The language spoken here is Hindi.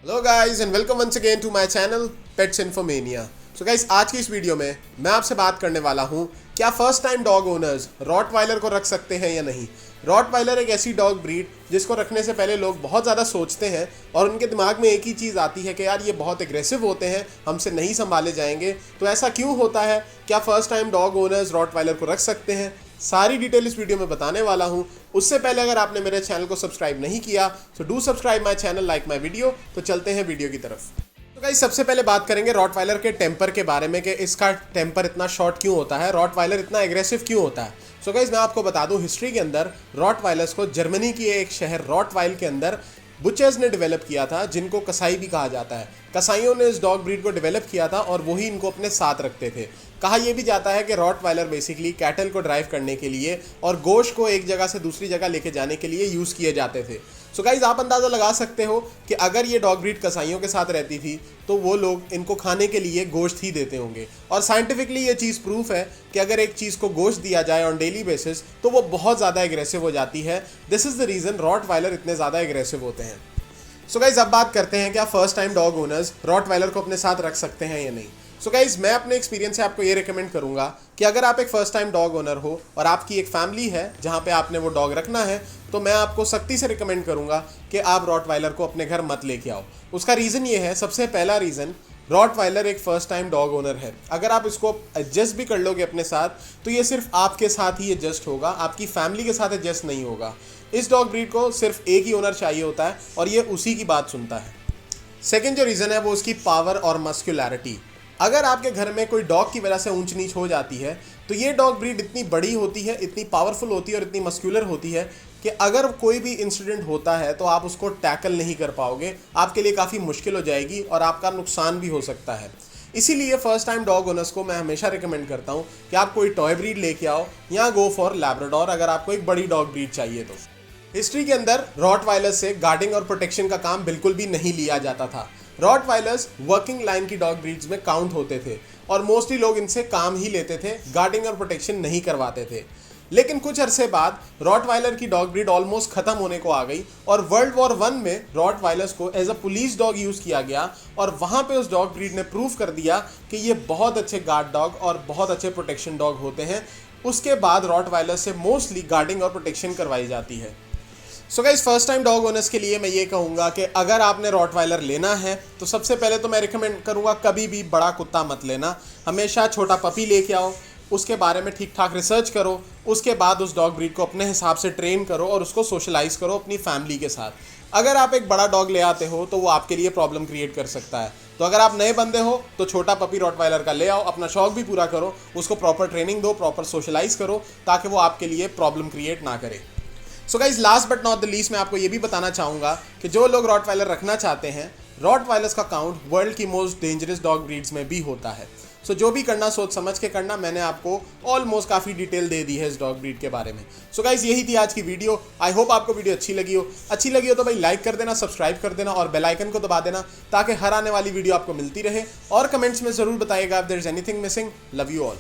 Hello guys and welcome once again to my channel Pets Infomania. So guys, आज की इस वीडियो में मैं आपसे बात करने वाला हूं क्या first time dog owners Rottweiler को रख सकते हैं या नहीं। रॉटवाइलर एक ऐसी डॉग ब्रीड जिसको रखने से पहले लोग बहुत ज़्यादा सोचते हैं और उनके दिमाग में एक ही चीज़ आती है कि यार ये बहुत एग्रेसिव होते हैं, हमसे नहीं संभाले जाएंगे। तो ऐसा क्यों होता है? क्या first time dog owners Rottweiler को रख सकते हैं? सारी डिटेल इस वीडियो में बताने वाला हूं। उससे पहले अगर आपने मेरे चैनल को सब्सक्राइब नहीं किया तो do subscribe my channel, like my video. तो चलते हैं वीडियो की तरफ। तो गाइस, सबसे पहले बात करेंगे रॉटवाइलर के टेम्पर के बारे में कि इसका टेम्पर इतना शॉर्ट क्यों होता है, रॉटवाइलर इतना एग्रेसिव क्यों होता है। सो गाइस, मैं आपको बता दूं, हिस्ट्री के अंदर रॉटवाइलर्स को जर्मनी की एक शहर रॉटवाइल के अंदर बुचर्स ने डेवलप किया था, जिनको कसाई भी कहा जाता है। कसाईयों ने इस डॉग ब्रीड को डेवलप किया था और वही इनको अपने साथ रखते थे। कहा यह भी जाता है कि रॉटवाइलर बेसिकली कैटल को ड्राइव करने के लिए और गोश्त को एक जगह से दूसरी जगह लेके जाने के लिए यूज़ किए जाते थे। सो गाइज, आप अंदाज़ा लगा सकते हो कि अगर ये डॉग ब्रीड कसाईयों के साथ रहती थी तो वो लोग इनको खाने के लिए गोश्त ही देते होंगे। और साइंटिफिकली ये चीज़ प्रूफ है कि अगर एक चीज़ को गोश्त दिया जाए ऑन डेली बेसिस तो वो बहुत ज़्यादा एग्रेसिव हो जाती है। This is the reason Rottweiler इतने ज़्यादा एग्रेसिव होते हैं। सो गाइज, अब बात करते हैं क्या first time dog owners Rottweiler को अपने साथ रख सकते हैं या नहीं। सो गाइज, मैं अपने एक्सपीरियंस से आपको ये रिकमेंड करूंगा कि अगर आप एक फर्स्ट टाइम डॉग ओनर हो और आपकी एक फैमिली है जहां पे आपने वो डॉग रखना है, तो मैं आपको सख्ती से रिकमेंड करूंगा कि आप रॉटवाइलर को अपने घर मत लेके आओ। उसका रीज़न ये है, सबसे पहला रीज़न, रॉटवाइलर एक फर्स्ट टाइम डॉग ओनर है। अगर आप इसको एडजस्ट भी कर लोगे अपने साथ तो ये सिर्फ आपके साथ ही एडजस्ट होगा, आपकी फैमिली के साथ एडजस्ट नहीं होगा। इस डॉग ब्रीड को सिर्फ एक ही ओनर चाहिए होता है और ये उसी की बात सुनता है। सेकेंड जो रीज़न है वो उसकी पावर और मस्कुलैरिटी। अगर आपके घर में कोई डॉग की वजह से ऊंच नीच हो जाती है तो ये डॉग ब्रीड इतनी बड़ी होती है, इतनी पावरफुल होती है और इतनी मस्कुलर होती है कि अगर कोई भी इंसिडेंट होता है तो आप उसको टैकल नहीं कर पाओगे, आपके लिए काफ़ी मुश्किल हो जाएगी और आपका नुकसान भी हो सकता है। इसीलिए फर्स्ट टाइम डॉग ओनर्स को मैं हमेशा रिकमेंड करता हूँ कि आप कोई टॉय ब्रीड लेके आओ या गो फॉर लैब्राडोर अगर आपको एक बड़ी डॉग ब्रीड चाहिए तो। हिस्ट्री के अंदर रॉटवाइलर्स से गार्डिंग और प्रोटेक्शन का काम बिल्कुल भी नहीं लिया जाता था। रॉटवाइलर्स वर्किंग लाइन की डॉग ब्रीड्स में काउंट होते थे और मोस्टली लोग इनसे काम ही लेते थे, गार्डिंग और प्रोटेक्शन नहीं करवाते थे। लेकिन कुछ अरसे बाद रॉटवाइलर की डॉग ब्रीड ऑलमोस्ट खत्म होने को आ गई और वर्ल्ड वॉर 1 में रॉटवाइलर्स को as a police dog use किया गया और वहाँ पे उस डॉग ब्रीड ने प्रूव कर दिया कि ये बहुत अच्छे गार्ड डॉग और बहुत अच्छे प्रोटेक्शन डॉग होते हैं। उसके बाद रॉटवाइलर से मोस्टली गार्डिंग और प्रोटेक्शन करवाई जाती है। So guys, first time dog owners के लिए मैं ये कहूँगा कि अगर आपने रॉटवाइलर लेना है तो सबसे पहले तो मैं रिकमेंड करूँगा कभी भी बड़ा कुत्ता मत लेना। हमेशा छोटा पपी लेके आओ, उसके बारे में ठीक ठाक रिसर्च करो, उसके बाद उस डॉग ब्रीड को अपने हिसाब से ट्रेन करो और उसको सोशलाइज करो अपनी फैमिली के साथ। अगर आप एक बड़ा डॉग ले आते हो तो वो आपके लिए प्रॉब्लम क्रिएट कर सकता है। तो अगर आप नए बंदे हो तो छोटा पपी रॉटवाइलर का ले आओ, अपना शौक भी पूरा करो, उसको प्रॉपर ट्रेनिंग दो, प्रॉपर सोशलाइज करो ताकि वो आपके लिए प्रॉब्लम क्रिएट ना करे। So guys, last but not the least मैं आपको ये भी बताना चाहूँगा कि जो लोग रॉटवाइलर रखना चाहते हैं, रॉटवाइलर्स का काउंट वर्ल्ड की मोस्ट डेंजरस डॉग ब्रीड्स में भी होता है। सो जो भी करना सोच समझ के करना। मैंने आपको ऑलमोस्ट काफ़ी डिटेल दे दी है इस डॉग ब्रीड के बारे में। सो गाइज, यही थी आज की वीडियो। आई होप आपको वीडियो अच्छी लगी हो तो भाई लाइक कर देना, सब्सक्राइब कर देना और बेल आइकन को दबा देना ताकि हर आने वाली वीडियो आपको मिलती रहे। और कमेंट्स में ज़रूर बताइएगा if there is anything missing. Love you all.